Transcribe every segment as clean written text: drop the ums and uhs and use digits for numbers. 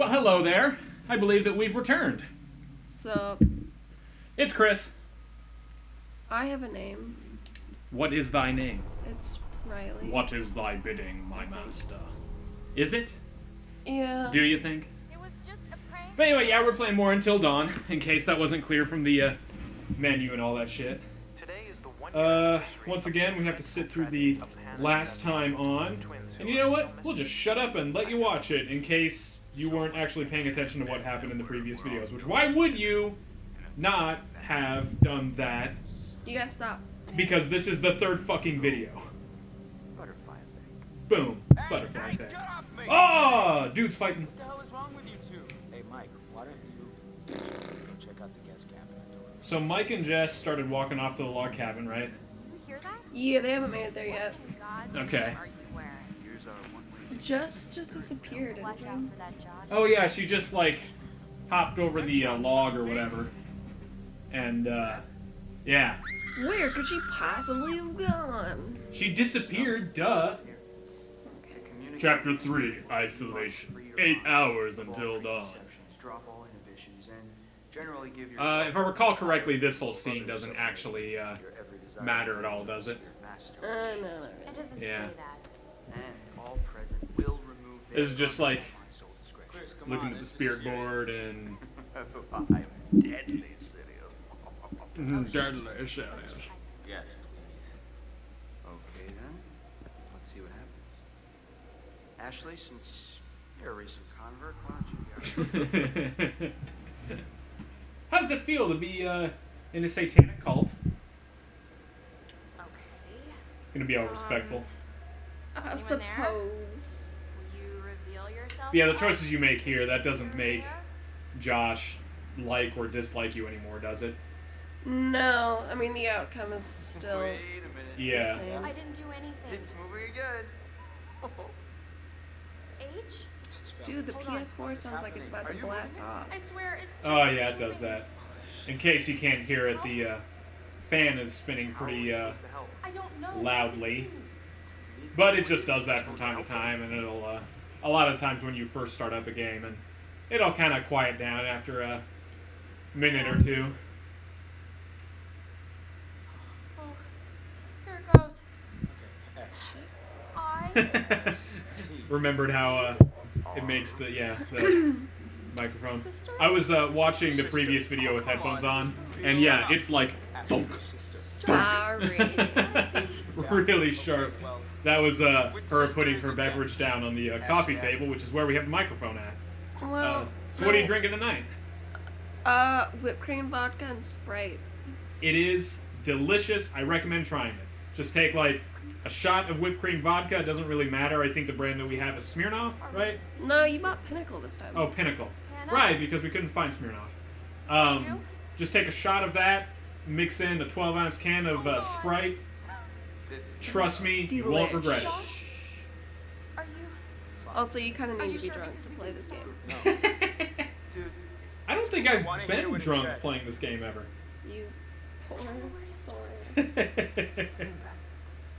Well, hello there. I believe that we've returned. Sup? It's Chris. I have a name. What is thy name? It's Rylie. What is thy bidding, my master? Is it? Yeah. Do you think? It was just a prank. But anyway, yeah, we're playing more Until Dawn, in case that wasn't clear from the menu and all that shit. Today is the one Once again, we have to sit through the last time on. And you know what? We'll just shut up and let you watch it, in case you weren't actually paying attention to what happened in the previous videos. Which, why would you not have done that? You gotta stop. Because this is the third fucking video. Butterfly thing. Boom. Butterfly thing. Oh! Dude's fighting. What the hell is wrong with you two? Hey, Mike, why don't you go check out the guest cabin? So Mike and Jess started walking off to the log cabin, right? You hear that? Yeah, they haven't made it there yet. God, Okay. are you wearing? Here's our one-way. Just disappeared, Watch didn't out you? for that Josh. Oh yeah, she just like hopped over the log or whatever. And yeah. Where could she possibly have gone? She disappeared, duh. Chapter 3, Isolation. 8 hours until dawn. Drop all inhibitions and generally give If I recall correctly, this whole scene doesn't actually matter at all, does it? No. It doesn't Yeah. say that. And all present will remove This is just like Chris, come looking on, at the this spirit is board and I'm dead in these videos. deadly shadows. Yes, please. Okay then. Let's see what happens. Ashley, since you're a recent convert, why don't you go? How does it feel to be in a satanic cult? Okay. Gonna be all respectful. I Anyone suppose. Will you reveal yourself? Yeah, the to choices us? you make here, that doesn't You're make there? Josh like or dislike you anymore, does it? No, I mean the outcome is still Wait a minute. the Yeah. same. I didn't do anything. It's moving again. H? Dude, the Hold on. PS4 sounds like it's about to Are you blast moving? off. I swear it's just Oh yeah, it does moving. that. In case you can't hear it, the fan is spinning pretty How are we supposed to help? I don't know. loudly. What does it do? But it just does that from time to time, and it'll a lot of times when you first start up a game, and it'll kind of quiet down after a minute or two. Oh, here it goes. I Remembered how it makes the microphone. Sister? I was watching the previous video with headphones on, and yeah, it's like thunk, Sorry. really sharp. That was her putting her beverage down on the coffee table, which is where we have the microphone at. Well, So what are you drinking tonight? whipped cream, vodka, and Sprite. It is delicious. I recommend trying it. Just take like a shot of whipped cream vodka. It doesn't really matter. I think the brand that we have is Smirnoff, right? No, you bought Pinnacle this time. Oh, Pinnacle. Hannah? Right, because we couldn't find Smirnoff. You? Just take a shot of that, mix in a 12-ounce can of Oh, God. Sprite. This is Trust me, you won't Delish. regret Josh? Are you? Also, you kind of Are need you to be sure? drunk to Because we play can this still- it. Dude, I don't think wanna I've hear been what he drunk says. playing this game ever. You poor soul.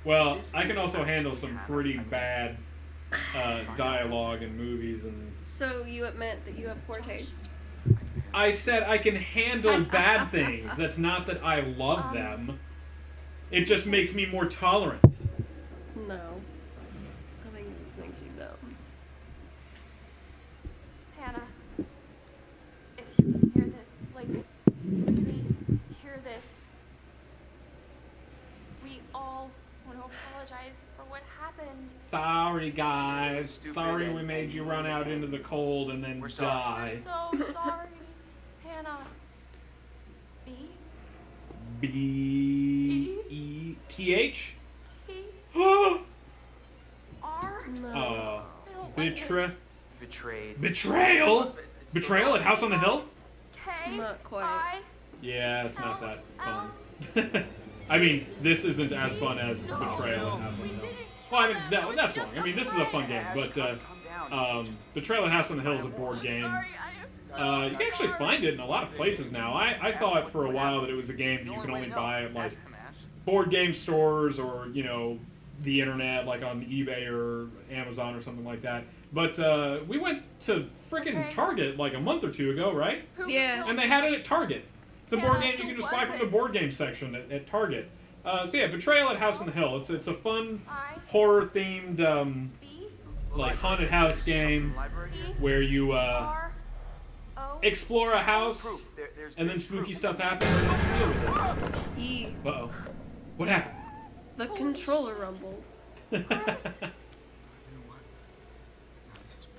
Well, I can also handle some pretty bad dialogue in movies, and So you admit that you have poor taste? I said I can handle bad things. That's not that I love them. It just makes me more tolerant. No. I think it makes you dumb. Hannah, if you can hear this, like, we hear this, we all want to apologize for what happened. Sorry, guys. Sorry we made you run out into the cold and then We're sorry. die. We're so sorry, Hannah. B B-E-T-H? T Oh, R. No. I don't like this. betrayed. Betrayal? Betrayal at House on the Hill? K Not quite. I Yeah, it's not that fun. I mean, this isn't as fun as Betrayal at House on the Hill. Well, I mean, no, that's wrong. I mean, this is a fun game, but Betrayal at House on the Hill is a board game. Sorry, I am You can actually find it in a lot of places now. I thought for a while that it was a game that you can only buy at like board game stores or, you know, the internet, like on eBay or Amazon or something like that. But we went to frickin' Target like a month or two ago, right? Yeah. And they had it at Target. It's a board game you can just buy from the wasn't. board game section at Target. So yeah, Betrayal at House on the Hill. It's a fun horror themed B like haunted house game Library here? where you R O. explore a house Proof. There's and then proof. spooky stuff happens and then you deal with E. it. Uh-oh. What happened? The Holy controller shit. rumbled. You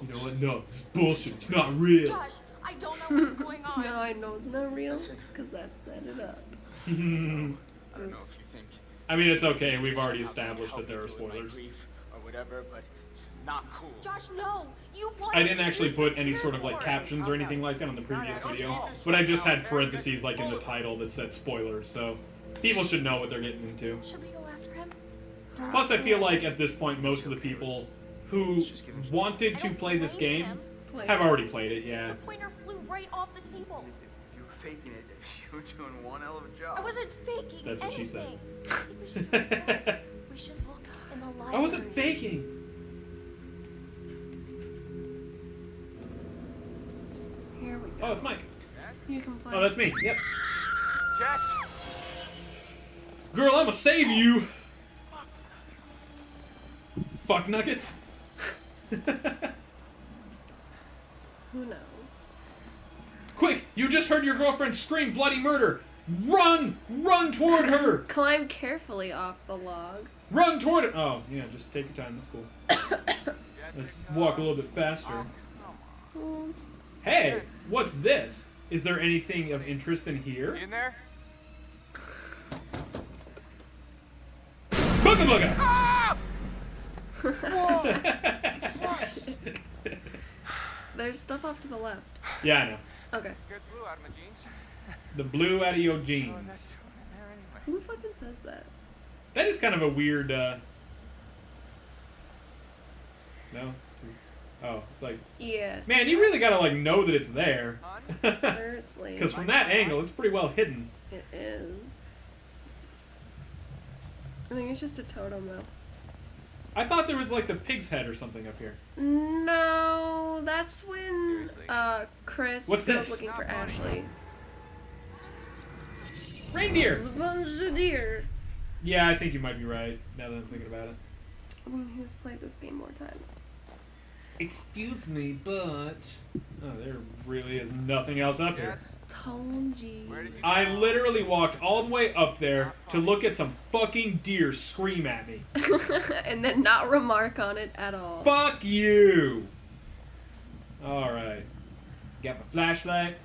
know what? No, this is bullshit. It's not real. Josh, I don't know what's going on. Now I know it's not real, Listen. because I set it up. I I don't know Oops. if you think. mean, it's okay. We've already How can I established help that there you are with my spoilers. grief or whatever, but this is not cool. Josh, no. You wanted I didn't to actually use put this any sort of like metaphor. captions or anything like that on the previous video, but I just had parentheses like in the title that said spoilers, so people should know what they're getting into. Should we go after him? Plus, I feel like at this point, most of the people who wanted I to don't play this blame game him. have already played it, yeah. The pointer flew right off the table. If you were faking it, you were doing one hell of a job. I wasn't faking That's what she said. anything. I think we should do instead. We should look in the library. I wasn't faking! Here we Oh, go. it's Mike. You can play. Oh, that's me. Yep. Jess! Girl, I'ma save you! Fuck nuggets. Who knows? Quick! You just heard your girlfriend scream bloody murder! Run! Run toward her! Climb carefully off the log. Run toward it! Oh, yeah, just take your time. That's cool. Let's walk a little bit faster. Oh, Hey! What's this? Is there anything of interest in here? In there? Booga booga! Ah! there's stuff off to the left. Yeah, I know. Okay. Scared the blue out of my jeans. The blue out of your Oh, is that jeans. in there anyway? Who fucking says that? That is kind of a weird, No? Oh, it's like... Yeah. Man, you really gotta, like, know that it's there. Seriously. Because from that angle, it's pretty well hidden. It is. I think it's just a totem, though. I thought there was, like, the pig's head or something up here. No, that's when Seriously? Chris What's goes this? looking for Ashley. Reindeer! It's a bunch of deer. Yeah, I think you might be right, now that I'm thinking about it. I mean, who's played this game more times? Excuse me, but... Oh, there really is nothing else up here. Jess, Told you. where did you I go? literally walked all the way up there to look at some fucking deer scream at me. And then not remark on it at all. Fuck you! Alright. Got my flashlight.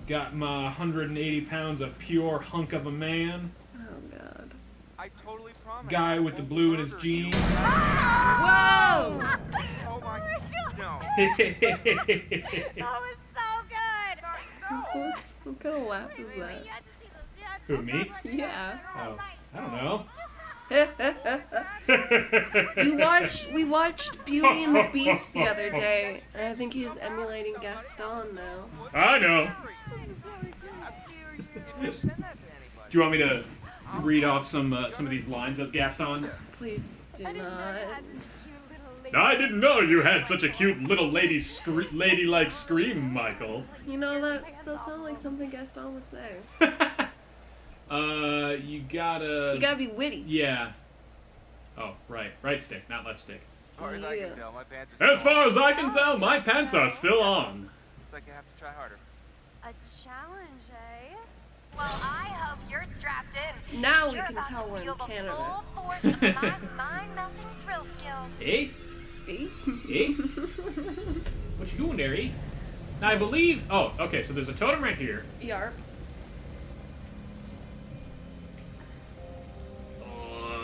Got my 180 pounds of pure hunk of a man. Oh god. I totally promised. Guy I with the won't blue in his murder you. jeans. Whoa! Oh my... No. That was so good. What kind of laugh is that? Who, me? Yeah. Oh, I don't know. We watched Beauty and the Beast the other day, and I think he's emulating Gaston now. I know. I'm sorry to scare you. If you send that to anybody. Do you want me to read off some of these lines as Gaston? Please do I didn't know not. you had this cute little lady. I didn't know you had such a cute little ladylike scream, Michael. You know, that does sound like something Gaston would say. You gotta... You gotta be witty. Yeah. Oh, right. Right stick, not left stick. As far as I Yeah. can tell, my pants are As still far on. as I can tell, my pants are still on. Looks like I have to try harder. A challenge, eh? Well, I hope you're strapped in. Now we You're can about tell to we're in feel the Canada. full force of my mind-melting thrill skills. Eh? See? Eh? What you doing there, eh? Now, I believe... Oh, okay, so there's a totem right here. Yarp.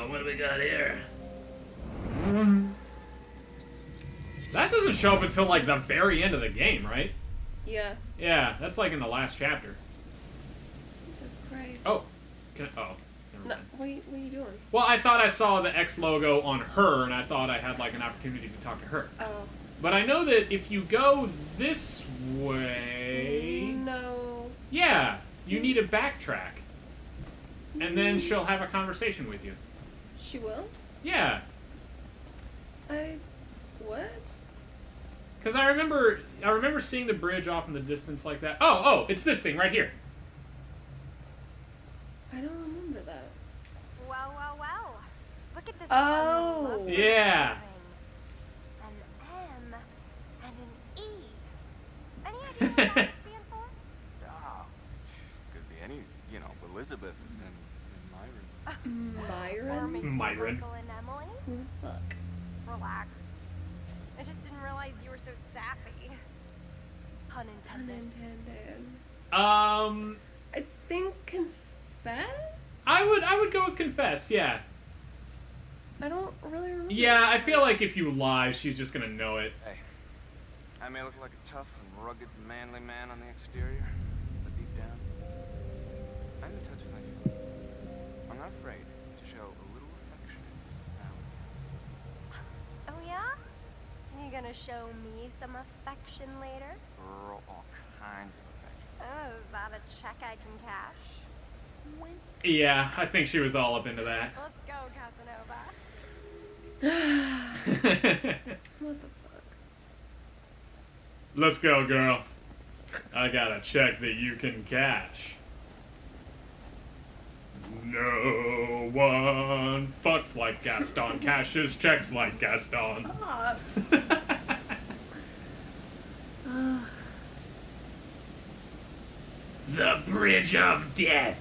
What do we got here? That doesn't show up until, like, the very end of the game, right? Yeah. Yeah, that's, like, in the last chapter. That's great. Oh. Can I... Oh. Never No, mind. what are you doing? Well, I thought I saw the X logo on her, and I thought I had, like, an opportunity to talk to her. Oh. But I know that if you go this way... No. Yeah, you need to backtrack. And then she'll have a conversation with you. She will? Yeah. I What? Because I remember seeing the bridge off in the distance like that. Oh, it's this thing right here. I don't remember that. Well, well, well. Look at this. Oh. fun lovely Yeah. ring. An M and an E. Any idea what that would stand for? Oh, could be any, Elizabeth and Myron. Or Myron? maybe Myron. Michael and Emily? Who the fuck? Relax. I just didn't realize you were so sappy. Pun Pun intended. intended. I think confess? I would go with confess, yeah. I don't really remember. Yeah, I feel like if you lie, she's just gonna know it. Hey, I may look like a tough and rugged, manly man on the exterior, but deep down, I'm in touch with my feelings. I'm not afraid to show a little affection. Oh yeah? You gonna show me some affection later? Girl, all kinds of affection. Oh, is that a check I can cash? Wink. Yeah, I think she was all up into that. Let's go, Casanova. What the fuck? Let's go, girl. I got a check that you can cash. No one fucks like Gaston, cashes checks like Gaston. Stop. Ugh. The Bridge of Death.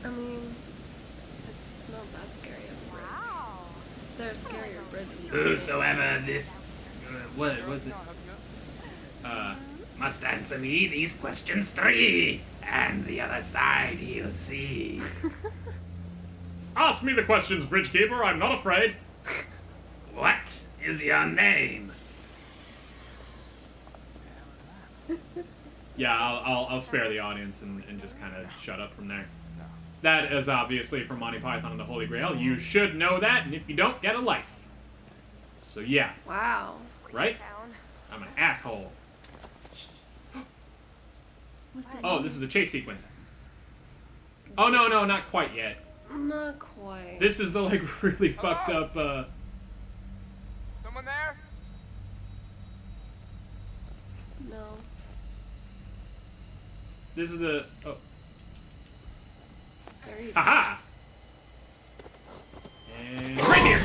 I mean, it's not that scary of a bridge. Wow. There are scarier bridges. Whosoever this... what was it? I'll hook you up. Must answer me these questions 3, and the other side he'll see. Ask me the questions, Bridgekeeper, I'm not afraid. What is your name? Yeah, I'll spare the audience and just kind of shut up from there. That is obviously from Monty Python and the Holy Grail. You should know that, and if you don't, get a life. So yeah, Wow. right? Town. I'm an asshole. What's the Oh, this is a chase sequence. Oh, no, not quite yet. Not quite. This is the, like, really fucked up, Someone there? No. this is the, oh, There you go. haha! And reindeer!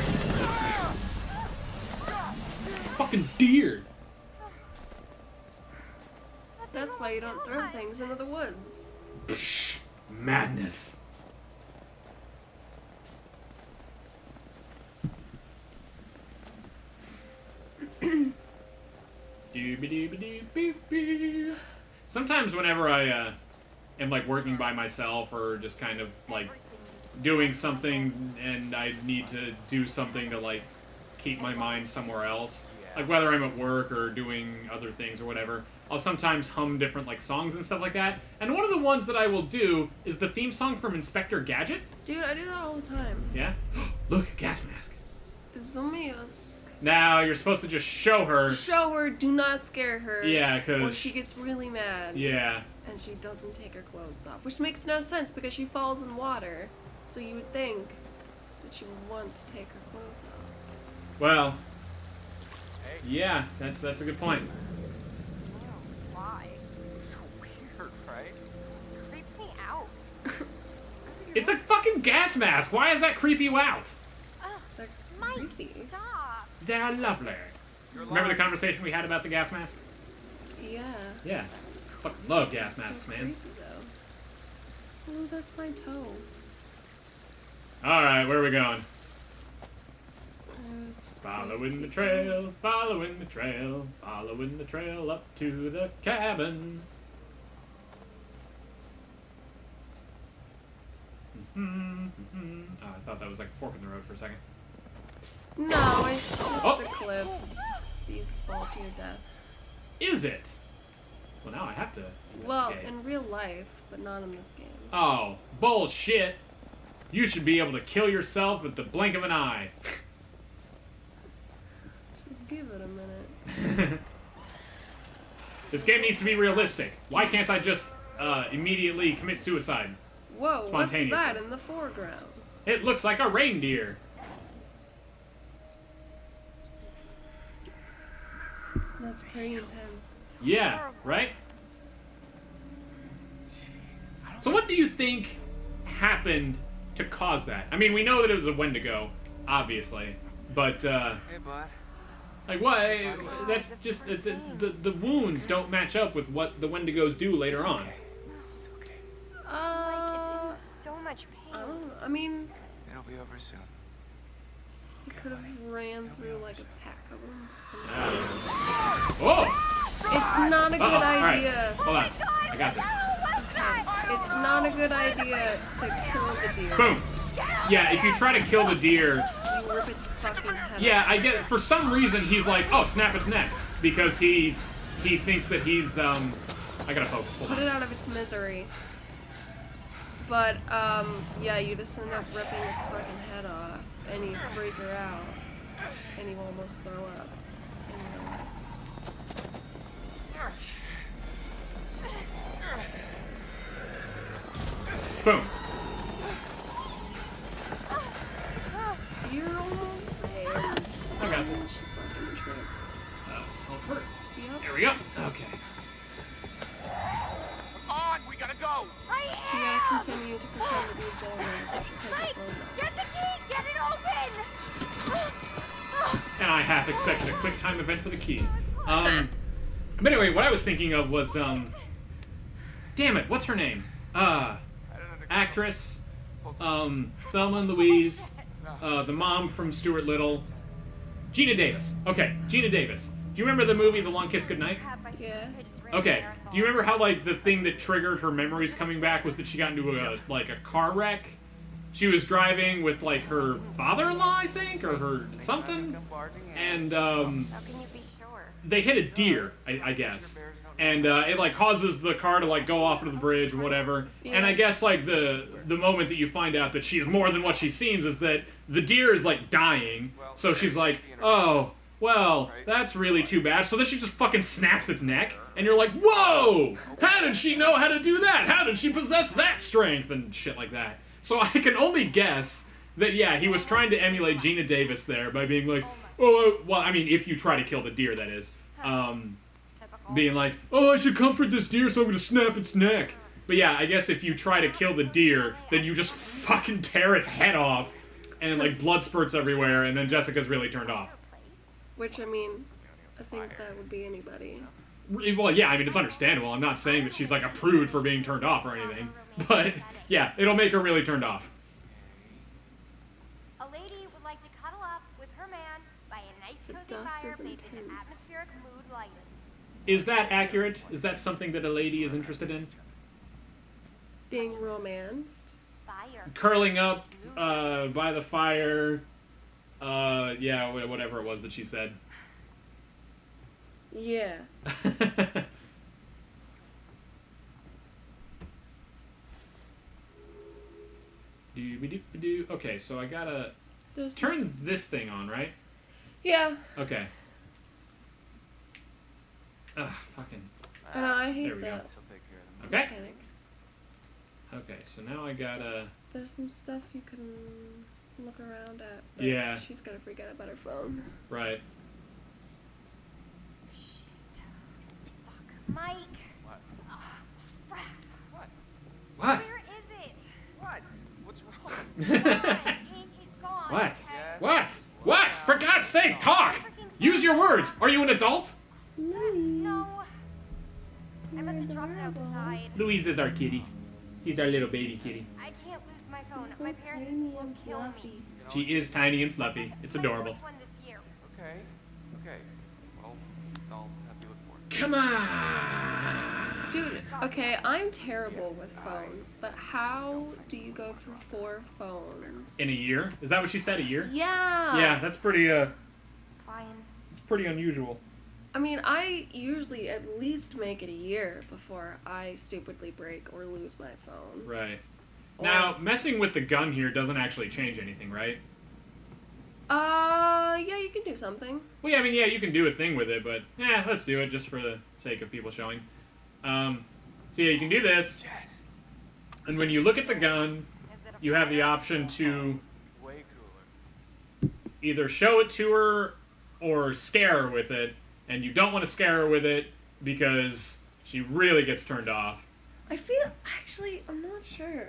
Fucking deer! That's why you don't throw things into the woods. Psh, madness. Doobie-doobie-doo-boo-boo. Sometimes whenever I am like working by myself or just kind of like doing something and I need to do something to like keep my mind somewhere else, like whether I'm at work or doing other things or whatever, I'll sometimes hum different like songs and stuff like that. And one of the ones that I will do is the theme song from Inspector Gadget. Dude, I do that all the time. Yeah? Look, gas mask. Zomios. Now, you're supposed to just show her. Show her, do not scare her. Yeah, Or because... she gets really mad. Yeah. And she doesn't take her clothes off. Which makes no sense because she falls in water. So you would think that she would want to take her clothes off. Well, Hey. yeah, that's a good point. Why? It's so weird, right? It creeps me out. It's a fucking gas mask. Why does that creep you out? Ugh, They're Mike, creepy. stop. They're lovely. You're Remember the lying. conversation we had about the gas masks? Yeah. Yeah. Fucking love gas Still masks, man. creepy, though. Oh, that's my toe. Alright, where are we going? There's Following the trail, following the trail, following the trail up to the cabin. Oh, I thought that was like a fork in the road for a second. No, it's just Oh. a cliff. You could fall to your death. Is it? Well, now I have to Well, investigate. in real life, but not in this game. Oh, bullshit. You should be able to kill yourself at the blink of an eye. Just give it a minute. This game needs to be realistic. Why can't I just immediately commit suicide? Whoa, what's Spontaneously. that in the foreground? It looks like a reindeer. That's pretty intense. Yeah, right? So what do you think happened to cause that? I mean, we know that it was a Wendigo, obviously, but Hey, bud. like why? That's just the wounds don't match up with what the Wendigos do later on. It's okay. Mike, it's in so much I pain. don't know. I mean, It'll be over soon. you could have ran through like a pack of them. Oh! It's not a good idea. Alright, hold on. I got this. It's not a good idea to kill the deer. Boom! Yeah, if you try to kill the deer, You rip its fucking head yeah, off. I get. For some reason, he's like, oh, snap its neck, because he thinks that he's I gotta focus. Hold Put it on. out of its misery. But yeah, you just end up ripping its fucking head off, and you freak her out, and you almost throw up. And, Boom. you're almost there. I got this. She fucking trips. Won't hurt. Yep. There we go. Okay. Come on, we gotta go. You gotta continue to pretend to be a gentleman until she takes her clothes off. Get the key! Get it open! And I half expected a quick time event for the key. But anyway, what I was thinking of was damn it, what's her name? Actress, Thelma and Louise, the mom from Stuart Little, Gina Davis. Okay, Gina Davis. Do you remember the movie The Long Kiss Goodnight? Yeah. Okay. Do you remember how like the thing that triggered her memories coming back was that she got into a car wreck? She was driving with like her father-in-law, I think, or her something, and How can you be sure? they hit a deer, I guess, and it like causes the car to like go off into the bridge or whatever. Yeah. And I guess like the moment that you find out that she's more than what she seems is that the deer is like dying. So she's like, oh, well, that's really too bad. So then she just fucking snaps its neck, and you're like, whoa! How did she know how to do that? How did she possess that strength and shit like that? So I can only guess that, yeah, he was trying to emulate Gina Davis there by being like, oh, well, I mean, if you try to kill the deer, that is. Being like, oh, I should comfort this deer, so I'm gonna snap its neck. But yeah, I guess if you try to kill the deer, then you just fucking tear its head off, and like blood spurts everywhere, and then Jessica's really turned off. Which, I mean, I think that would be anybody. Well, yeah, I mean, it's understandable. I'm not saying that she's like a prude for being turned off or anything. But, yeah, it'll make her really turned off. A lady would like to cuddle up with her man by a nice The cozy dust fire is made with an intense. atmospheric mood lighting. Is that accurate? Is that something that a lady is interested in? Being romanced. Fire. Curling up by the fire. Yeah, whatever it was that she said. Yeah. Okay, so I gotta There's this- turn this thing on, right? Yeah. Okay. Ugh, fucking. I know, I There hate we go. that She'll take care of them. Okay. mechanic. Okay, so now I gotta. There's some stuff you can look around at. But Yeah. She's gonna freak out about her phone. Right. Shit. Fuck. Mike. What? Oh, crap. What? What? Where is it? What? What's wrong? Gone. Ink is gone. What? okay? Yes. What? What? For God's sake, talk! Use your words! Are you an adult? No. I must have dropped it outside. Louise is our kitty. She's our little baby kitty. I can't lose my phone. My parents will kill me. She is tiny and fluffy. It's My adorable. first one this year. Okay. Okay. Well, I'll have you look for it. Come on! Dude, okay, I'm terrible with phones, but how do you go through 4 phones? In a year? Is that what she said? A year? Yeah. Yeah, that's pretty. Fine. It's pretty unusual. I mean, I usually at least make it a year before I stupidly break or lose my phone. Right. Or- Now, messing with the gun here doesn't actually change anything, right? Yeah, you can do something. Well, yeah, I mean, yeah, you can do a thing with it, but yeah, let's do it just for the sake of people showing. So yeah, you can do this, Yes. and when you look at the gun, Is it a you have the fire? option to Way cooler. either show it to her or scare her with it, and you don't want to scare her with it because she really gets turned off. I feel... Actually, I'm not sure.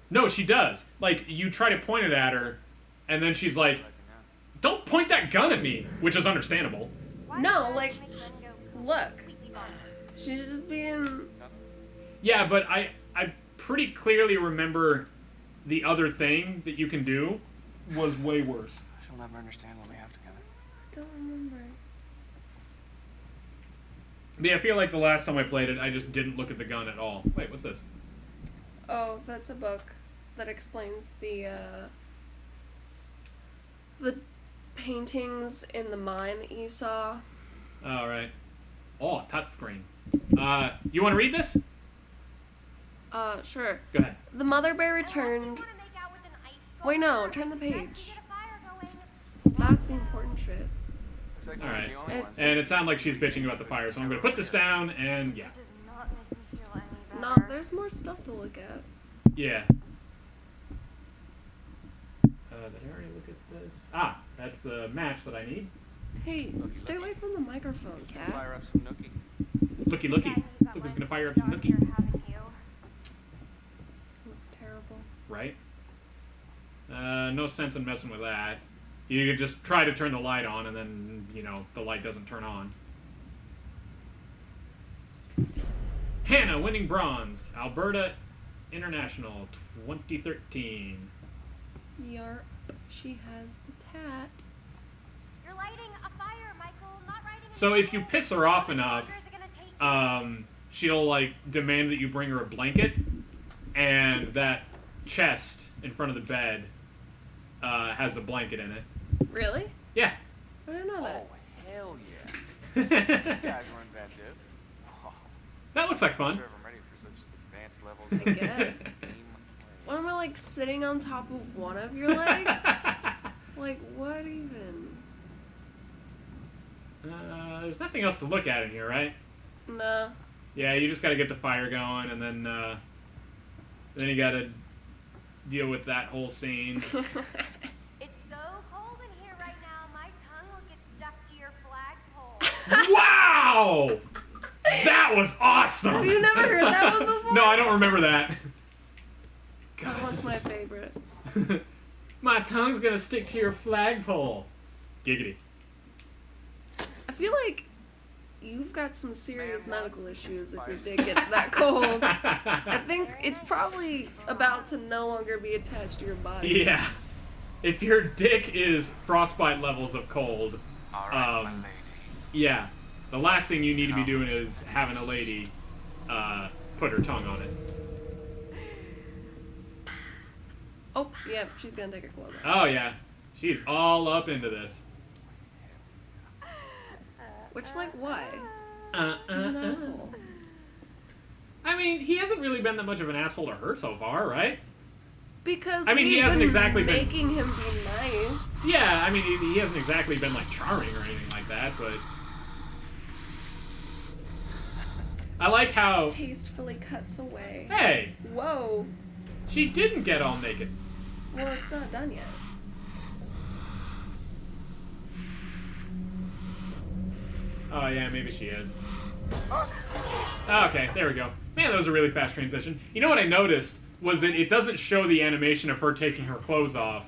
No, she does. Like, you try to point it at her, and then she's like, don't point that gun at me, which is understandable. No, like, look. She's just being... Yeah, but I pretty clearly remember the other thing that you can do was way worse. She'll never understand what we have together. I don't remember. But yeah, I feel like the last time I played it, I just didn't look at the gun at all. Wait, what's this? Oh, that's a book that explains the paintings in the mine that you saw. All right. Oh, touchscreen. You want to read this? Sure. Go ahead. The mother bear returned. Wait, no, turn the page. That's the important shit. Looks like All we're right. the only ones. And it sounded like she's bitching about the fire, so I'm going to put this down, and yeah. It does not make me feel any No, better. there's more stuff to look at. Yeah. Did I already look at this? Ah, that's the match that I need. Hey, stay away from the microphone, cat. Fire up some nookie. Looky, looky. Look who's going to fire up the nookie. That's terrible. Right? No sense in messing with that. You could just try to turn the light on, and then, you know, the light doesn't turn on. Hannah winning bronze. Alberta International 2013. Yarp. She has the tat. You're lighting a fire, Michael. Not riding a So if you bicycle. piss her off How much enough, longer is it gonna take you? she'll, like, demand that you bring her a blanket, and that chest in front of the bed has a blanket in it. Really? Yeah. I didn't know that. Oh, hell yeah. These guys were inventive. Oh, That looks like I'm fun. sure I'm ready for such advanced levels I of get. game. What am I, like, sitting on top of one of your legs? Like, what even? There's nothing else to look at in here, right? No. Yeah, you just gotta get the fire going, and then you gotta deal with that whole scene. It's so cold in here right now. My tongue will get stuck to your flagpole. Wow! That was awesome! Have you never heard that one before? No, I don't remember that. That one's this my is- favorite. My tongue's gonna stick to your flagpole. Giggity. I feel like you've got some serious medical issues if your dick gets that cold. I think it's probably about to no longer be attached to your body. Yeah. If your dick is frostbite levels of cold, All right, my lady. yeah, the last thing you need to be doing is having a lady put her tongue on it. Oh, yeah, she's gonna take her clothes off. Oh yeah, she's all up into this. Which, like, why? He's an asshole. I mean, he hasn't really been that much of an asshole to her so far, right? Because I mean, he we've hasn't been exactly been- making him be nice. Yeah, I mean, he hasn't exactly been, like, charming or anything like that, but... I like how... Tastefully cuts away. Hey, Whoa. she didn't get all naked. Well, it's not done yet. Oh, yeah, maybe she is. Okay, there we go. Man, that was a really fast transition. You know what I noticed was that it doesn't show the animation of her taking her clothes off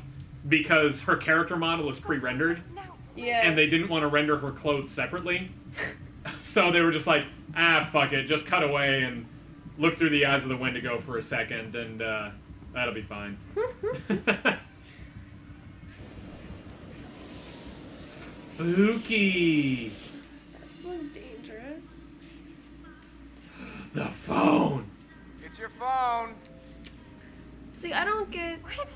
because her character model is pre-rendered, Yeah. and they didn't want to render her clothes separately. So they were just like, ah, fuck it, just cut away and look through the eyes of the Wendigo for a second, and that'll be fine. Spooky! That's a little dangerous. The phone! It's your phone. See, I don't get What?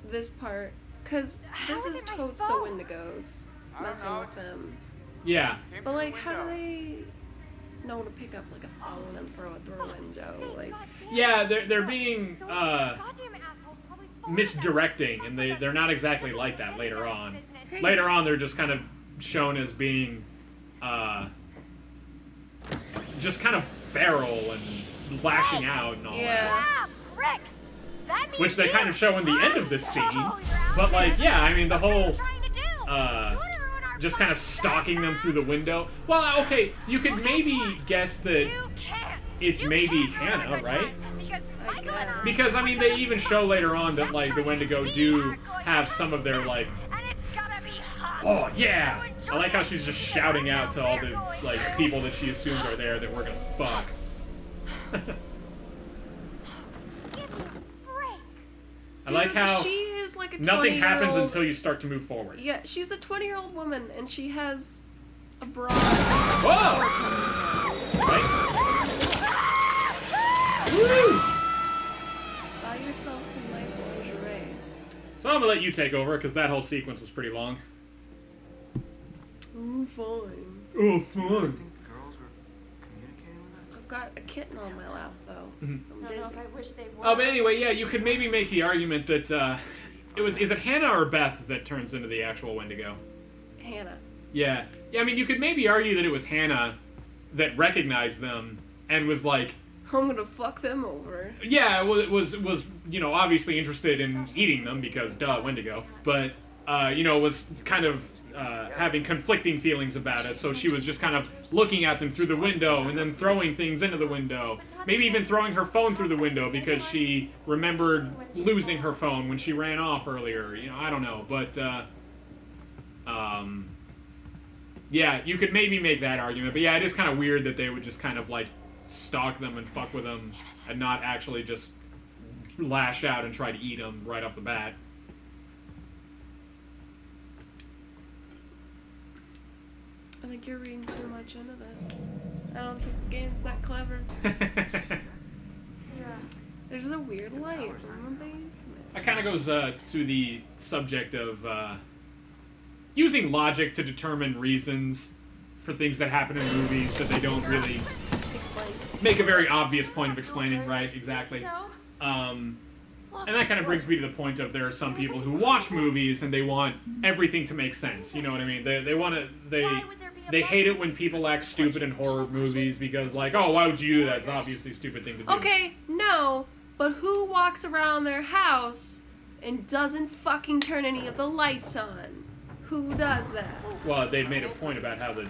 this part, because How this is is it my totes the phone? Wendigos I don't messing know. with them. Yeah. Came But, through the like, how do window. they know to pick up, like, a phone and throw it through a window? Like, Yeah, they're being, Those goddamn assholes probably phoned misdirecting, us. and they're not exactly like that later on. Business. Later on, they're just kind of shown as being, just kind of feral and lashing out and all that. yeah. Yeah, pricks. That means Which they you. kind of show in the end of this scene. Oh, you're out But, like, there. yeah, I mean, the What are you whole, trying to do? You wanna ruin our just kind of stalking them through the window. Well, okay, you could maybe guess that it's maybe Hannah, right? Because, I mean, they even show later on that, like, the Wendigo do have some of their, like, oh, yeah! I like how she's just shouting out to all the, like, people that she assumes are there that we're gonna fuck. I like how she is like a nothing happens 20-year-old until you start to move forward. Yeah, she's a 20-year-old woman, and she has a bra. Whoa! Right? Woo! Buy yourself some nice lingerie. So I'm gonna let you take over, because that whole sequence was pretty long. Oh, fine. Oh, I fun. think the girls were communicating with us. I've got a kitten on my lap, though. Mhm. I'm I don't know busy. if I wish they were. Oh, but anyway, yeah, you could maybe make the argument that, is it Hannah or Beth that turns into the actual Wendigo? Hannah. Yeah. Yeah, I mean, you could maybe argue that it was Hannah that recognized them and was like, I'm gonna fuck them over. yeah, was you know, obviously interested in eating them because, duh, Wendigo. But, you know, was kind of having conflicting feelings about it. So she was just kind of looking at them through the window and then throwing things into the window. Maybe even throwing her phone through the window because she remembered losing her phone when she ran off earlier. You know, I don't know. But, yeah, you could maybe make that argument. But yeah, it is kind of weird that they would just kind of, like, stalk them and fuck with them and not actually just lash out and try to eat them right off the bat. I think you're reading too much into this. I don't think the game's that clever. There's a weird light in the basement. That kind of goes to the subject of using logic to determine reasons for things that happen in movies that they don't really Explain. make a very obvious point of explaining, right? Exactly. And that kind of brings me to the point of there are some people who watch movies and they want everything to make sense. You know what I mean? They want to they hate it when people act stupid in horror movies because, like, oh, why would you do that? It's obviously a stupid thing to do. Okay, no, but who walks around their house and doesn't fucking turn any of the lights on? Who does that? Well, they've made a point about how the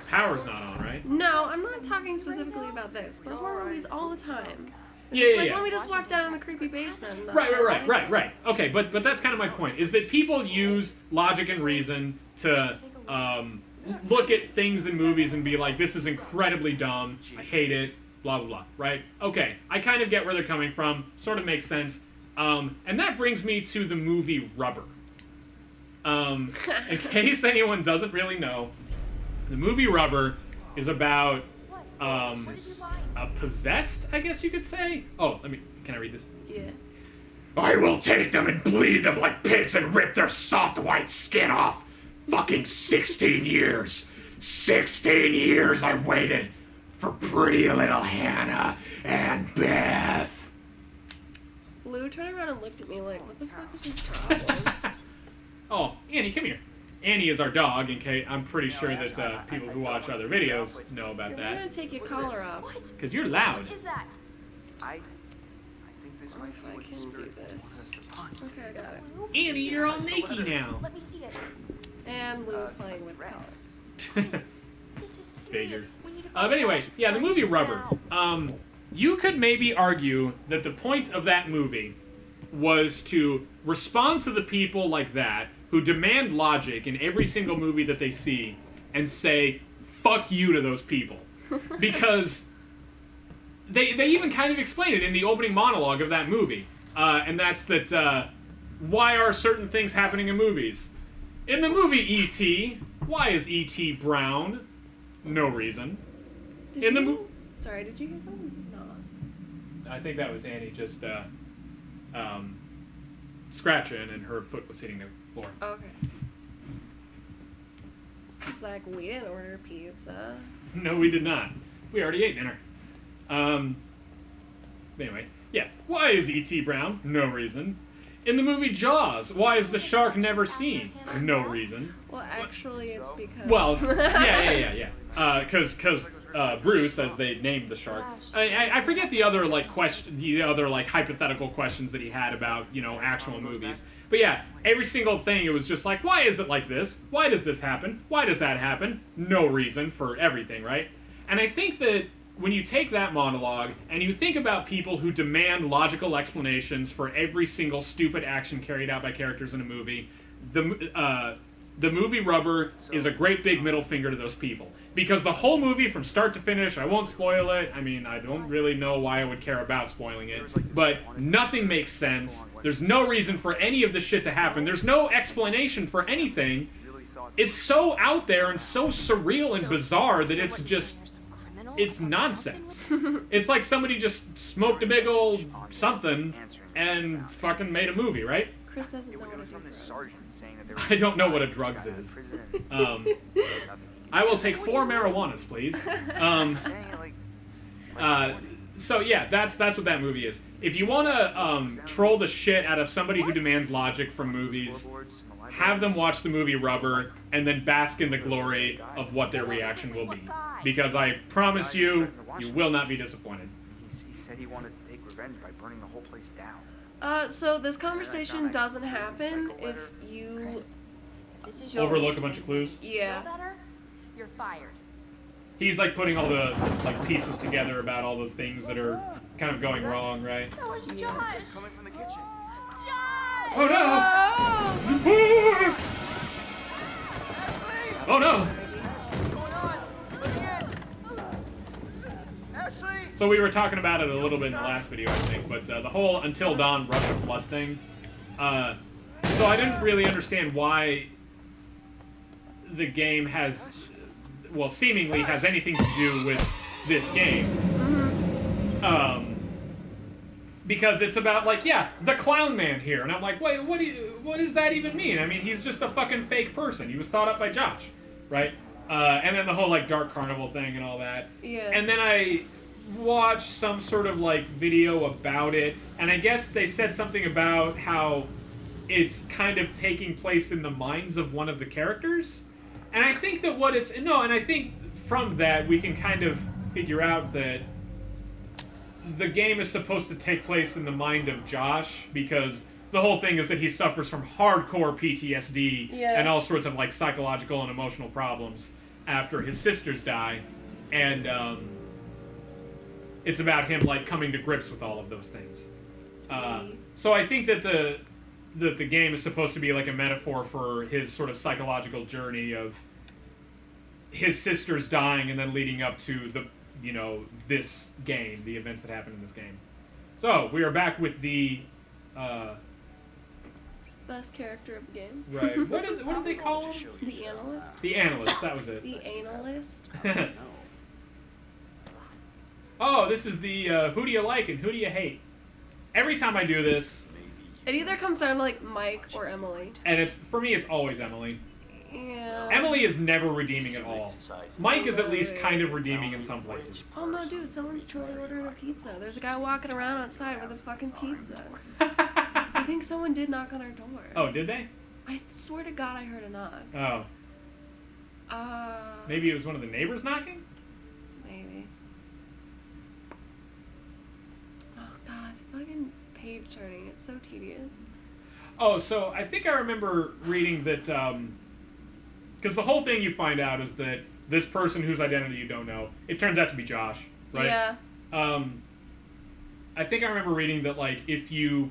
power's not on, right? No, I'm not talking specifically about this, but horror movies all the time. And Yeah, it's yeah, like, yeah. let me just walk down in the creepy basement. and not turn the lights on. Right. Okay, but that's kind of my point, is that people use logic and reason to look at things in movies and be like, this is incredibly dumb, I hate it, blah, blah, blah, right? Okay, I kind of get where they're coming from, sort of makes sense. And that brings me to the movie Rubber. In case anyone doesn't really know, the movie Rubber is about a possessed, I guess you could say. Oh, can I read this? Yeah. I will take them and bleed them like pigs and rip their soft white skin off. Fucking 16 years. 16 years I waited for pretty little Hannah and Beth. Lou turned around and looked at me like, what the fuck is his problem? Oh, Annie, come here. Annie is our dog, in case I'm pretty sure that people who watch other videos know about You're gonna that. take your collar off. Because you're loud. What is that? I think this What might if be I what the can do spirit this? wants us to find. Okay, I got it. Annie, you're all naked now. Let me see it. And Lou's playing with the collar. This is serious. Figures. We need to But anyway, yeah, the movie Rubber. You could maybe argue that the point of that movie was to respond to the people like that who demand logic in every single movie that they see and say, fuck you to those people. Because they even kind of explain it in the opening monologue of that movie. And that's that, why are certain things happening in movies? In the movie E.T., why is E.T. brown? No reason. Sorry, did you hear something? No. I think that was Annie just scratching and her foot was hitting the floor. Okay. It's like, we didn't order pizza. No, we did not. We already ate dinner. Anyway, yeah. Why is E.T. brown? No reason. In the movie Jaws, why is the shark never seen? No reason. Well, actually, it's because... Well, yeah. Because Bruce, as they named the shark. I forget the other hypothetical questions that he had about, you know, actual movies. But yeah, every single thing, it was just like, why is it like this? Why does this happen? Why does that happen? No reason for everything, right? And I think that when you take that monologue and you think about people who demand logical explanations for every single stupid action carried out by characters in a movie, the movie Rubber is a great big middle finger to those people. Because the whole movie, from start to finish, I won't spoil it. I mean, I don't really know why I would care about spoiling it. But nothing makes sense. There's no reason for any of this shit to happen. There's no explanation for anything. It's so out there and so surreal and bizarre that it's just... It's nonsense. It's like somebody just smoked a big old something and fucking made a movie, right? Chris doesn't know what a drug is. I don't know what a drugs is. I will take 4 marijuanas, please. So yeah, that's what that movie is. If you want to troll the shit out of somebody who demands logic from movies, have them watch the movie Rubber and then bask in the glory of what their reaction will be. Because I promise you, you will not be disappointed. He said he wanted to take revenge by burning the whole place down. So this conversation doesn't happen if you don't... Overlook a bunch of clues. Yeah. You're fired. He's like putting all the like pieces together about all the things that are kind of going wrong, right? That was Josh. Coming from the kitchen. Josh! Oh no! Oh no! So we were talking about it a little bit in the last video, I think, but the whole Until Dawn Rush of Blood thing. So I didn't really understand why the game has, well, seemingly has anything to do with this game. Because it's about, like, yeah, the clown man here. And I'm like, wait, what does that even mean? I mean, he's just a fucking fake person. He was thought up by Josh, right? And then the whole, like, Dark Carnival thing and all that. Yeah. And then I watched some sort of, like, video about it. And I guess they said something about how it's kind of taking place in the minds of one of the characters. And I think that what it's... No, and I think from that we can kind of figure out that the game is supposed to take place in the mind of Josh, because the whole thing is that he suffers from hardcore PTSD and all sorts of, like, psychological and emotional problems after his sisters die. And it's about him, like, coming to grips with all of those things. So I think that the game is supposed to be like a metaphor for his sort of psychological journey of his sisters dying and then leading up to the, you know, this game, the events that happen in this game. So we are back with the best character of the game. Right. What did they call him? The analyst. The analyst. That was it. The analyst. Oh, this is the who do you like and who do you hate? Every time I do this, it either comes down to, like, Mike or Emily. And it's, for me, it's always Emily. Yeah. Emily is never redeeming at all. Mike is at least kind of redeeming in some places. Oh no, dude, someone's totally ordering a pizza. There's a guy walking around outside with a fucking pizza. I think someone did knock on our door. Oh, did they? I swear to God I heard a knock. Oh. Maybe it was one of the neighbors knocking? Maybe. Oh God, the fucking page turning. It's so tedious. Oh, so I think I remember reading that, because the whole thing you find out is that this person whose identity you don't know, it turns out to be Josh, right? Yeah. I think I remember reading that, like, if you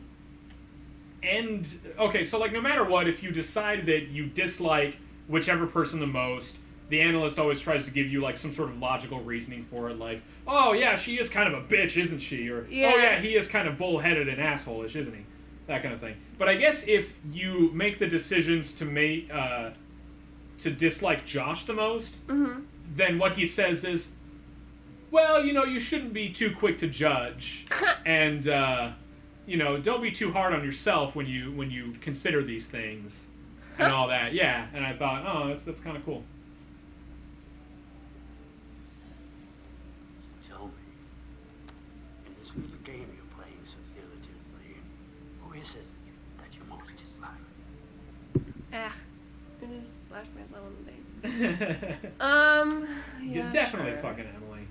end... Okay, so, like, no matter what, if you decide that you dislike whichever person the most, the analyst always tries to give you, like, some sort of logical reasoning for it, like, oh, yeah, she is kind of a bitch, isn't she? Or, yeah. Oh, yeah, he is kind of bullheaded and asshole-ish, isn't he? That kind of thing. But I guess if you make the decisions to make... to dislike Josh the most, then what he says is, well, you know, you shouldn't be too quick to judge, and you know, don't be too hard on yourself when you consider these things and all that. Yeah, and I thought, oh, that's kind of cool. Tell me, in this little game you're playing so diligently, who is it that you most dislike? It just Splash Man's on the thing. Yeah, Definitely sure. fucking Emily.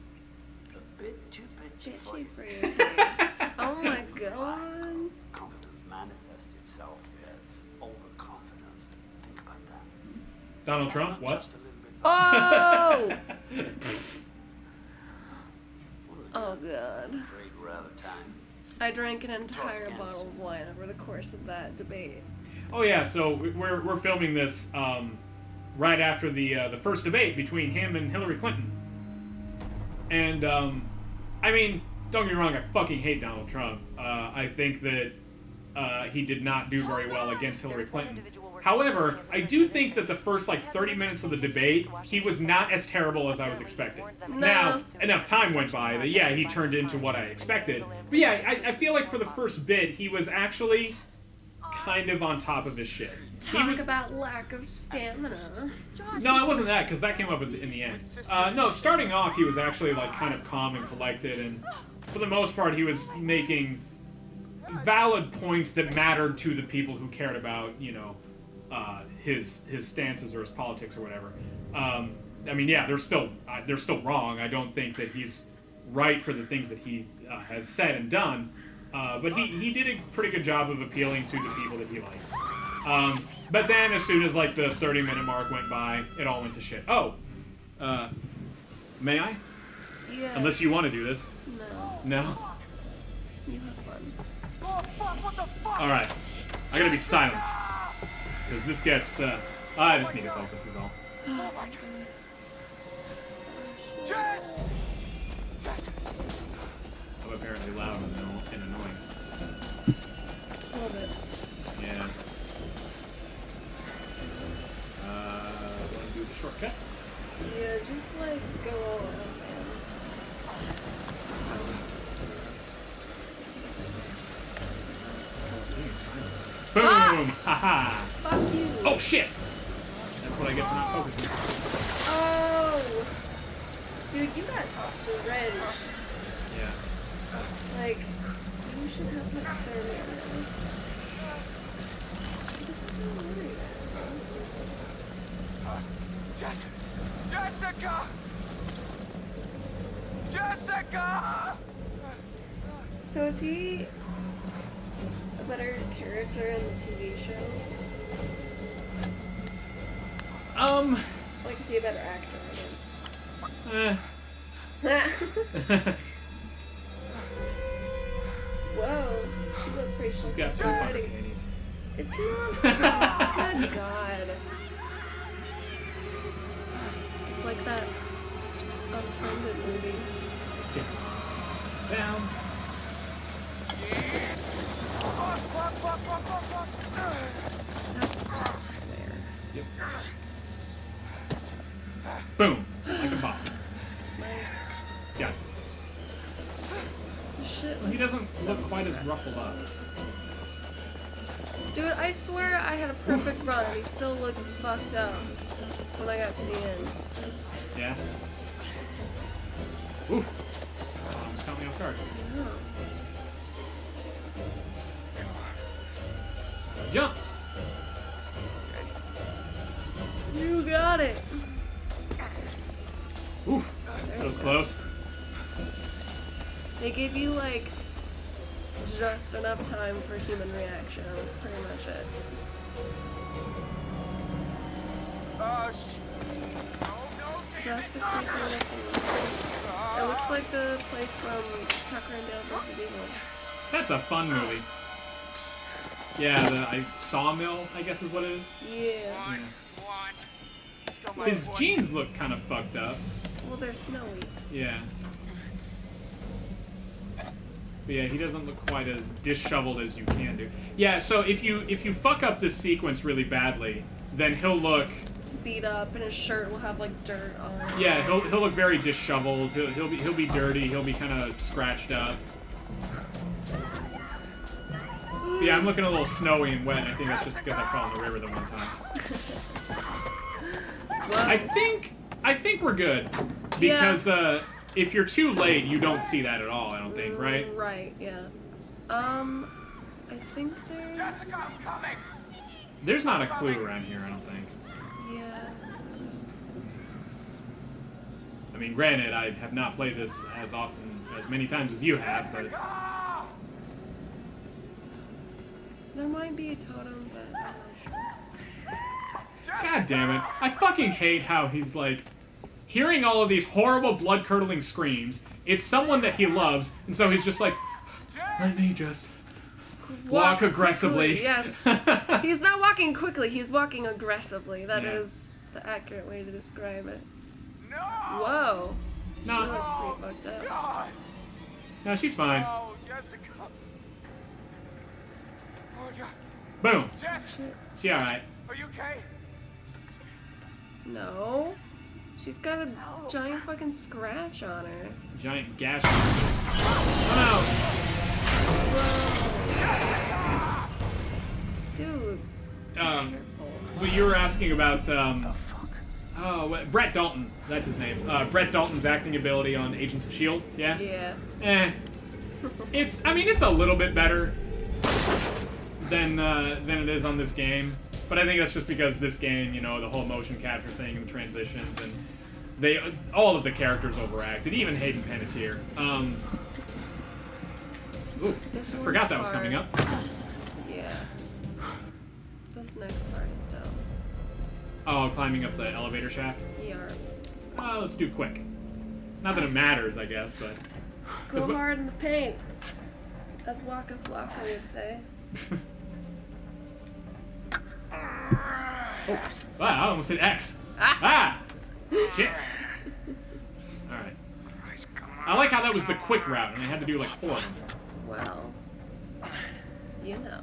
A bit too bitchy for Bitchy you. for your taste. Oh my God. Could manifest itself as Donald Trump? What? Just a little bit. Oh! Oh god. Great rub time. I drank an entire bottle of wine over the course of that debate. Oh yeah, so we're filming this right after the first debate between him and Hillary Clinton. And I mean, don't get me wrong, I fucking hate Donald Trump. I think that he did not do very well against Hillary Clinton. However, I do think that the first like 30 minutes of the debate, he was not as terrible as I was expecting. No. Now, enough time went by that, yeah, he turned into what I expected. But yeah, I feel like for the first bit, he was actually kind of on top of his shit. Talk about lack of stamina. No, it wasn't that, because that came up in the end. No, starting off, he was actually like kind of calm and collected, and for the most part, he was making valid points that mattered to the people who cared about, you know, his stances or his politics or whatever. I mean, yeah, they're still wrong. I don't think that he's right for the things that he has said and done, but he did a pretty good job of appealing to the people that he likes. But then, as soon as like the 30-minute mark went by, it all went to shit. Oh, may I? Yeah. Unless you want to do this. No. No. You have fun. Oh, fuck, what the fuck? All right. I gotta be silent because this gets. I just need to focus. Is all. Oh my god. Jess! Jess! I'm apparently loud and annoying. A little bit. Yeah. Want to do the shortcut? Yeah, just like go all up, man. Boom! Haha! Fuck you! Oh shit! That's what I get for not focusing. Oh! Dude, you got drenched. Yeah. Like, you should have hypothermia now. Jessica! Jessica! Jessica! So is he a better character in the TV show? Like, is he a better actor, I guess? Whoa, she looked pretty She's got fucking pretty pretty. panties. It's not. Good God. It's like that Unfriended movie. Down. Fuck, fuck, fuck, fuck, fuck, fuck. That's I swear. Yep. Boom. Like a box. Nice. Got it. The shit Well, he was doesn't so look quite as stressful. ruffled up. Dude, I swear I had a perfect run and he still looked fucked up when I got to the end. Yeah. Oof. Almost caught me off guard. Yeah. Jump. You got it. Oof. That was close. They gave you like just enough time for human reaction. That's pretty much it. Oh, shit. No, no, Just a quick little thing. It looks like the place from Tucker and Dale vs. Evil. That's a fun movie. Yeah, the Sawmill, I guess is what it is. Yeah. Yeah. His jeans look kind of fucked up. Well, they're snowy. Yeah. But yeah, he doesn't look quite as disheveled as you can do. Yeah, so if you fuck up this sequence really badly, then he'll look. Beat up, and his shirt will have like dirt on it. Yeah, he'll look very disheveled. He'll be dirty. He'll be kind of scratched up. But yeah, I'm looking a little snowy and wet. And I think that's just because I fell in the river the one time. Well, I think we're good because if you're too late, you don't see that at all. I don't think, right? Right. Yeah. I think there's. Jessica, I'm coming! There's not a clue around here. I don't think. Yeah. I mean, granted, I have not played this as many times as you have, but There might be a totem, but I'm not sure. God damn it. I fucking hate how he's like, hearing all of these horrible blood-curdling screams. It's someone that he loves, and so he's just like, let me just walk aggressively. Quickly, yes. He's not walking quickly, he's walking aggressively. That is the accurate way to describe it. No! Whoa. No. She looks pretty fucked up. God! No, she's fine. Oh, Jessica. Oh, God. Boom. Jess, Shit. She alright. are you okay? No. She's got a giant fucking scratch on her. Giant gash. Oh Dude. no. Careful. Well, you were asking about, Brett Dalton. That's his name. Brett Dalton's acting ability on Agents of S.H.I.E.L.D. Yeah? Yeah. It's a little bit better than it is on this game. But I think that's just because this game, you know, the whole motion capture thing and the transitions, and all of the characters overacted, even Hayden Panettiere. Ooh, I forgot that was coming up. Yeah. This next part is dope. Oh, climbing up the elevator shaft? Yeah. Let's do quick. Not that it matters, I guess, but... Go hard in the paint. As Waka Flocka would say. Oh, wow, I almost hit X. Ah! Shit. Alright. I like how that was the quick route, and I had to do like 4 of them. Well, you know.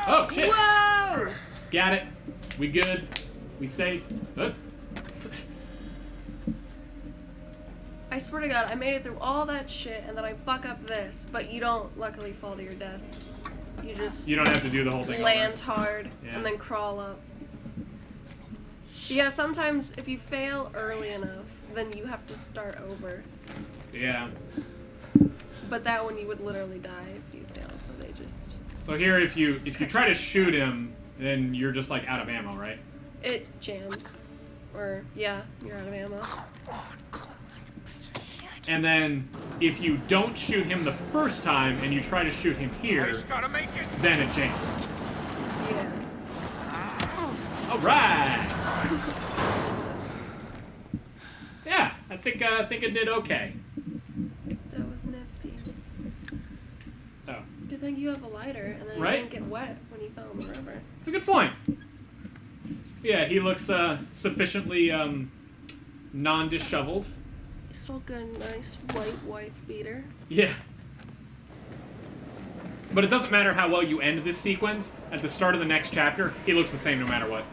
Oh, shit! Whoa! Got it. We good. We safe. I swear to God, I made it through all that shit, and then I fuck up this, but you don't luckily fall to your death. You just You don't have to do the whole thing land over. hard Yeah. and then crawl up. Yeah, sometimes if you fail early enough, then you have to start over. Yeah. But that one you would literally die if you failed, so they just... So here, if you try to shoot him, then you're just like out of ammo, right? It jams. Or, yeah, you're out of ammo. And then if you don't shoot him the first time and you try to shoot him here, Gotta make it. then it jams. Yeah. Alright! Yeah, I think it did okay. That was nifty. Oh. Good thing you have a lighter, and then Right? it didn't get wet when you fell in the river. It's a good point. Yeah, he looks sufficiently non-disheveled. Still got a nice white wife beater. Yeah. But it doesn't matter how well you end this sequence. At the start of the next chapter, he looks the same no matter what.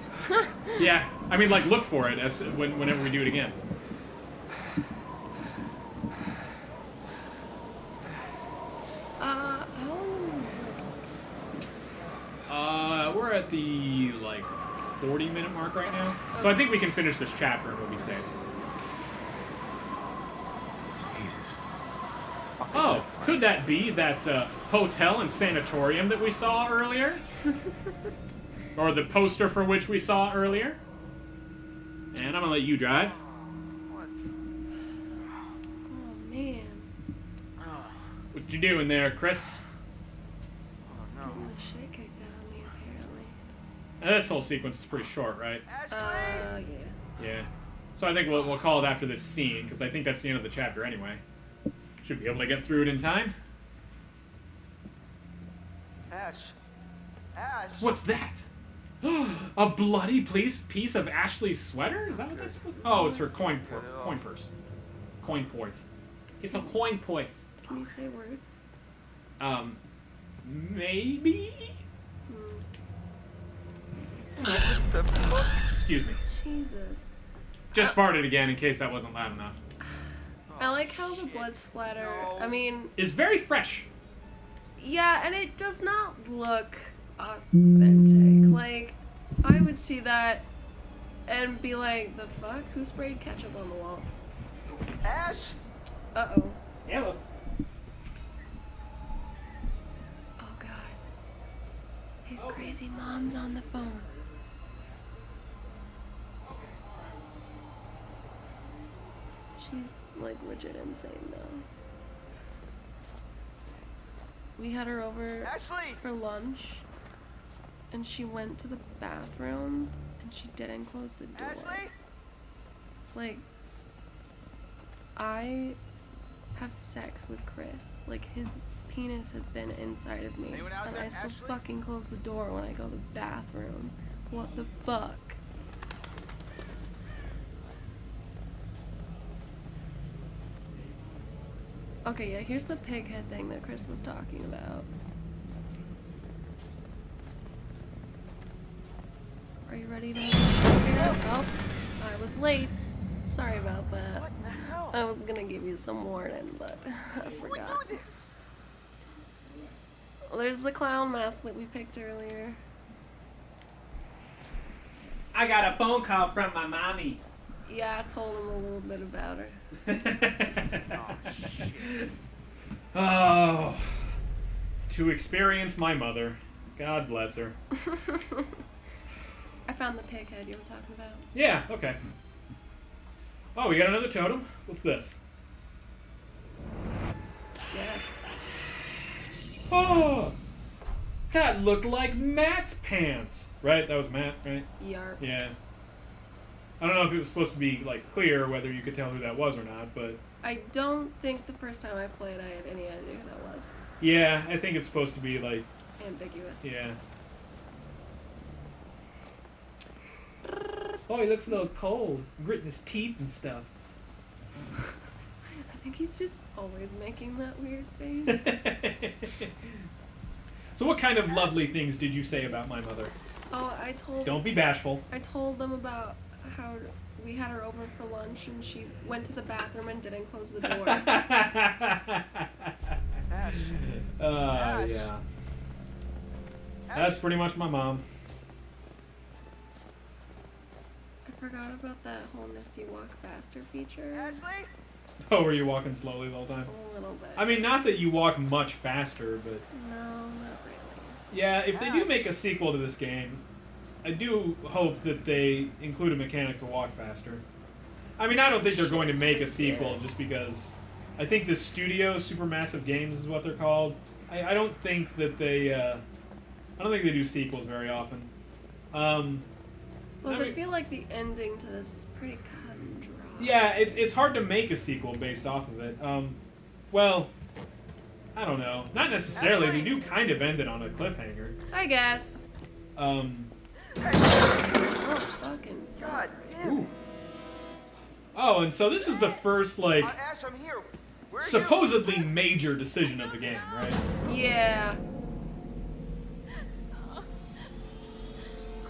Yeah, I mean, like, look for it whenever we do it again. How long? We're at the, like, 40-minute mark right now. So I think we can finish this chapter and we'll be safe. Jesus. Oh, could that be that hotel and sanatorium that we saw earlier? Or the poster for which we saw earlier? And I'm gonna let you drive. Oh man. What you doing there, Chris? Getting the shit kicked out of me apparently. This whole sequence is pretty short, right? Yeah. Yeah. So I think we'll call it after this scene, because I think that's the end of the chapter anyway. Should be able to get through it in time. Ash. Ash. What's that? A bloody piece of Ashley's sweater? Is that what that's supposed to be? Oh, it's her coin purse. Coin purse. It's a coin purse. Can you say words? Maybe? Hmm. Excuse me. Jesus. Just farted again in case that wasn't loud enough. I like how the blood splatter, I mean, It's very fresh. yeah, and it does not look authentic. Like, I would see that and be like, the fuck? Who sprayed ketchup on the wall? Ash. Uh-oh. Yellow. Oh god. His crazy mom's on the phone. She's like legit insane though. We had her over Ashley. for lunch and she went to the bathroom and she didn't close the door. Ashley? Like, I have sex with Chris. Like, his penis has been inside of me. Anyone out And there? I still Ashley? fucking close the door when I go to the bathroom. What the fuck? Okay, yeah, here's the pig head thing that Chris was talking about. Are you ready to Oh, I was late. Sorry about that. What in the hell? I was gonna give you some warning, but I Who would forgot. do this? Well, there's the clown mask that we picked earlier. I got a phone call from my mommy. Yeah, I told him a little bit about her. Oh, shit. Oh, to experience my mother. God bless her. I found the pig head you were talking about. Yeah, okay. Oh, we got another totem? What's this? Death. Oh! That looked like Matt's pants! Right? That was Matt, right? Yarp. Yeah. I don't know if it was supposed to be, like, clear whether you could tell who that was or not, but... I don't think the first time I played I had any idea who that was. Yeah, I think it's supposed to be, like... Ambiguous. Yeah. Oh, he looks a little cold. Gritting his teeth and stuff. I think he's just always making that weird face. So what kind of lovely things did you say about my mother? Oh, I told Don't be bashful. I told them about how we had her over for lunch and she went to the bathroom and didn't close the door. Ash. Ash. Yeah. Ash. That's pretty much my mom. I forgot about that whole nifty walk faster feature. Ashley? Oh, were you walking slowly the whole time? A little bit. I mean, not that you walk much faster, but... No, not really. Yeah, if they do Ash. make a sequel to this game, I do hope that they include a mechanic to walk faster. I mean, I don't think they're going to make a sequel just because... I think the studio, Supermassive Games is what they're called. I don't think that they... I don't think they do sequels very often. Plus, I I mean- feel like the ending to this is pretty cut and dry. Yeah, it's hard to make a sequel based off of it. Well, I don't know. Not necessarily. They do kind of end it on a cliffhanger. I guess. Oh, fucking. God damn Ooh. Oh, and so this is the first, like, Ash, I'm here. Where are supposedly major decision of the game, right? Yeah.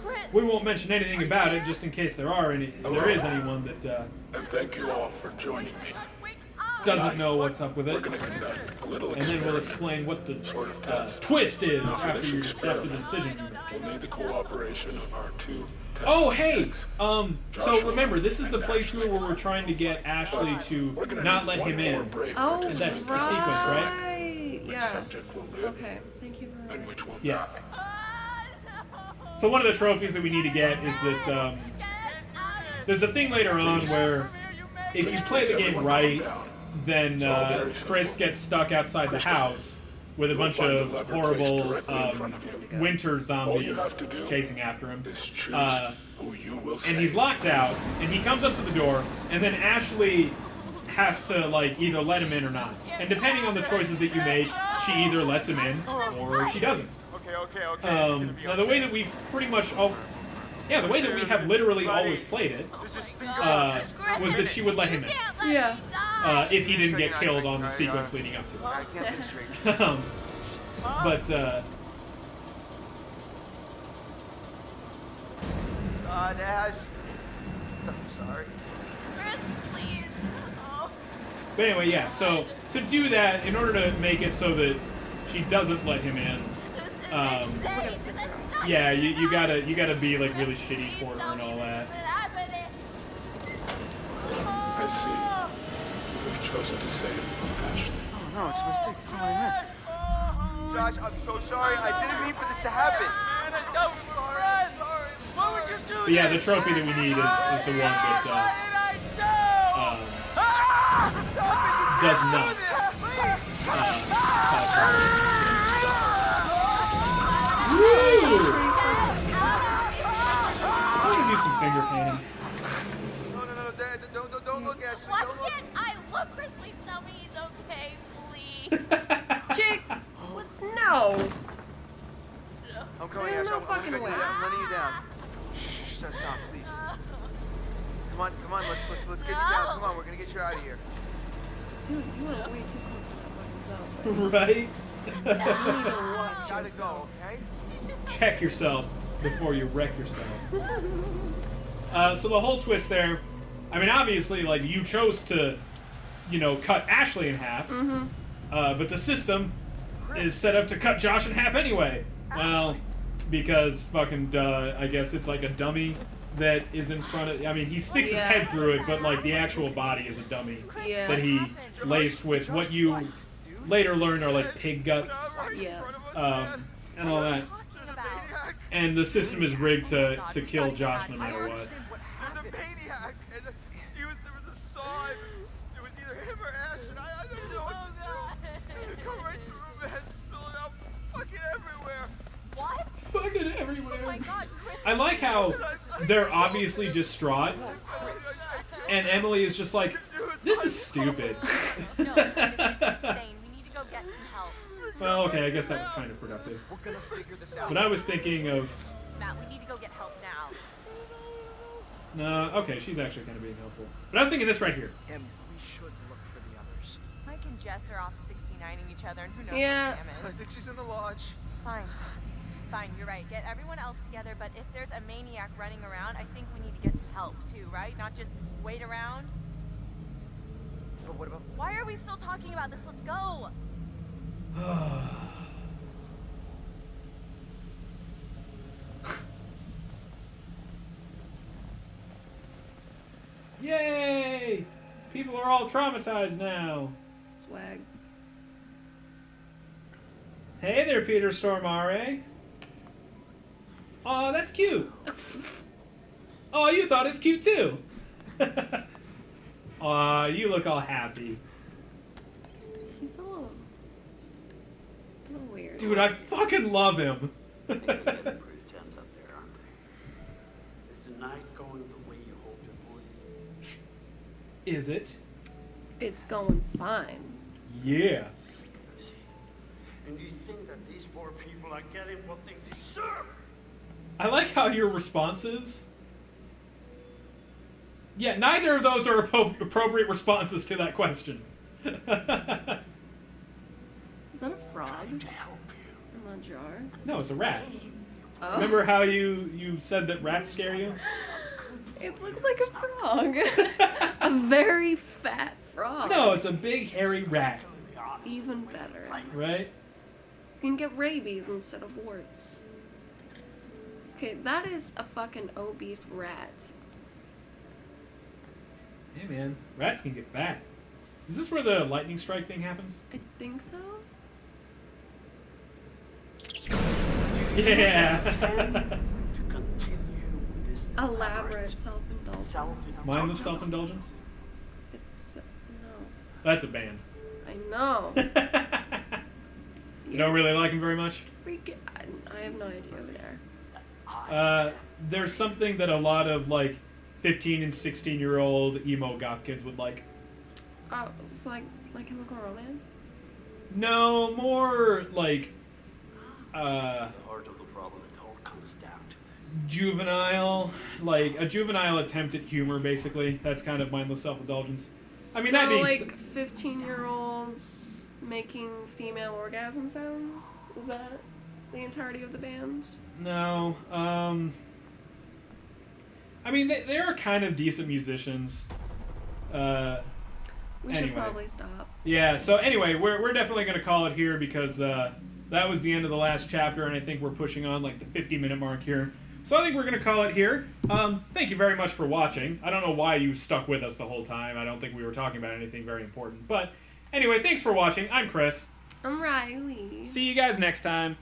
Chris! We won't mention anything about it, just in case there is anyone that And thank you all for joining me. Wake up! doesn't know what's up with We're it. going to conduct a little And then we'll experiment. explain what the Sort of test. twist is Now for after this the decision you make. We'll need the cooperation of our two test Oh, hey! subjects. So remember, this is the playthrough where we're trying to get Ashley to We're gonna not need let one him more in. brave Oh, participant that's this the sequence, episode, right. which Yeah. subject will live Okay. Thank you for and which will Yes. die. So one of the trophies that we need to get is that there's a thing later on where if you play the game right, then Chris gets stuck outside the house with a bunch of horrible winter zombies chasing after him. Is choose who you will And save. he's locked out, and he comes up to the door, and then Ashley has to, like, either let him in or not. And depending on the choices that you make, she either lets him in, or she doesn't. Okay. Now the way that we pretty much, the way that we have literally always played it, Just think about this. was that she would let him in, Yeah. if he didn't get killed on the sequence leading up to I can't think straight. it. But, God, Ash. I'm sorry. Chris, please! Oh, but anyway, yeah, so to do that, in order to make it so that she doesn't let him in, this is Um, insane! This is not yeah, you gotta be, like, really shitty for her and all that. I see. You've chosen to save Ashley. Oh, no, it's a mistake. It's not what I meant. Josh, I'm so sorry. I didn't mean for this to happen. But yeah, the trophy that we need is the one that does not. Woo! painting. No, Dad, don't look, Ashley. What Don't look. did I look? Chris, please tell me he's okay, please. Chick, what? No. I'm coming, There's Ash. no I'm fucking gonna way. I'm letting you down. Shh, stop, please. Come on, let's get you down. Come on, we're gonna get you out of here. Dude, you went way too close to that fucking cell. Right? You need to watch Gotta yourself. go, okay? Check yourself before you wreck yourself. So the whole twist there, I mean, obviously, like, you chose to, you know, cut Ashley in half, but the system is set up to cut Josh in half anyway. Well, because fucking, I guess it's like a dummy that is in front of, I mean, he sticks his head through it, but, like, the actual body is a dummy Yeah. that he laced with what you later learn are, like, pig guts, Yeah. and all that. And the system is rigged to kill Josh no matter what. There's a maniac, and there was a saw, and it was either him or Ash, and I don't know what to do. It come right through, man, spilling out fucking everywhere. What? Fucking everywhere. Oh my God, Chris. I like how they're obviously distraught, and Emily is just like, this is stupid. No, this is insane. We need to go get some help. Well, okay, I guess that was kind of productive. We're gonna figure this out. But I was thinking of, Matt, we need to go get help now. no, okay, she's actually kind of being helpful. But I was thinking this right here. And we should look for the others. Mike and Jess are off 69ing each other, and who knows Yeah. what Sam I is. think she's in the lodge. Fine. Fine, you're right. Get everyone else together, but if there's a maniac running around, I think we need to get some help, too, right? Not just wait around. But what about... Why are we still talking about this? Let's go! Yay! People are all traumatized now. Swag. Hey there, Peter Stormare. Aw, that's cute. Oh, you thought it's cute too. Aw, you look all happy. He's a little weird. Dude, I fucking love him. Things are getting pretty tense up there, aren't they? Is the night going the way you hoped it would? Is it? It's going fine. Yeah. I see. And you think that these poor people are getting what they deserve? I like how your responses... Yeah, neither of those are appropriate responses to that question. Is that a frog Trying to help you. in the jar? No, it's a rat. Oh. Remember how you said that rats scare you? It looked like a frog. A very fat frog. No, it's a big hairy rat, Even better. right? You can get rabies instead of warts. Okay, that is a fucking obese rat. Hey man, rats can get fat. Is this where the lightning strike thing happens? I think so. Yeah. To continue with this Elaborate self-indulgence. self-indulgence. Mindless self-indulgence? It's no. That's a band. I know. You don't really like him very much? Freaking, I have no idea over there. There's something that a lot of like 15 and 16-year-old emo goth kids would like. Oh, it's like My Chemical Romance? No, more like The heart of the problem, it all comes down to that. juvenile, like a juvenile attempt at humor, basically. That's kind of mindless self-indulgence. I mean, so, that being like 15-year-olds making female orgasm sounds? Is that the entirety of the band? No. I mean, they are kind of decent musicians. We should Anyway. probably stop. Yeah, so anyway, we're definitely going to call it here because that was the end of the last chapter, and I think we're pushing on like the 50-minute mark here. So I think we're going to call it here. Thank you very much for watching. I don't know why you stuck with us the whole time. I don't think we were talking about anything very important. But anyway, thanks for watching. I'm Chris. I'm Rylie. See you guys next time.